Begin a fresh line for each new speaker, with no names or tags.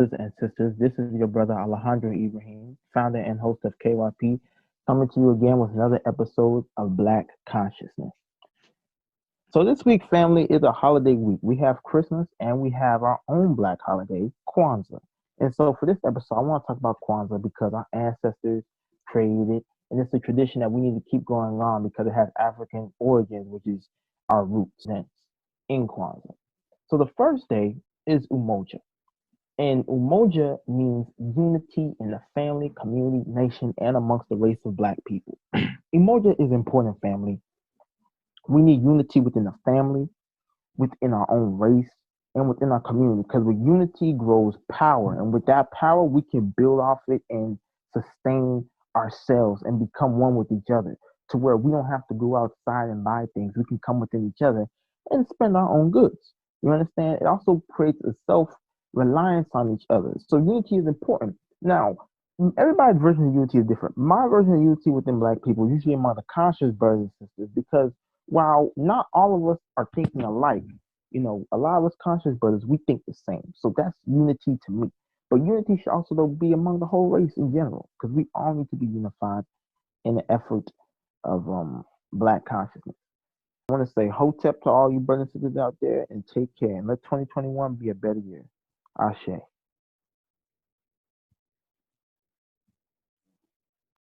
and sisters. This is your brother Alejandro Ibrahim, founder and host of KYP, coming to you again with another episode of Black Consciousness. So this week, family, is a holiday week. We have Christmas and we have our own Black holiday, Kwanzaa. And so for this episode, I want to talk about Kwanzaa because our ancestors created it, and it's a tradition that we need to keep going on because it has African origins, which is our roots in Kwanzaa. So the first day is Umoja. And Umoja means unity in the family, community, nation, and amongst the race of Black people. Umoja is important, family. We need unity within the family, within our own race, and within our community. Because with unity grows power. And with that power, we can build off it and sustain ourselves and become one with each other to where we don't have to go outside and buy things. We can come within each other and spend our own goods. You understand? It also creates a self reliance on each other. So unity is important. Now, everybody's version of unity is different. My version of unity within Black people is usually among the conscious brothers and sisters because while not all of us are thinking alike, a lot of us conscious brothers, we think the same. So that's unity to me. But unity should also though be among the whole race in general, because we all need to be unified in the effort of Black consciousness. I want to say hotep to all you brothers and sisters out there and take care and let 2021 be a better year. Ashe.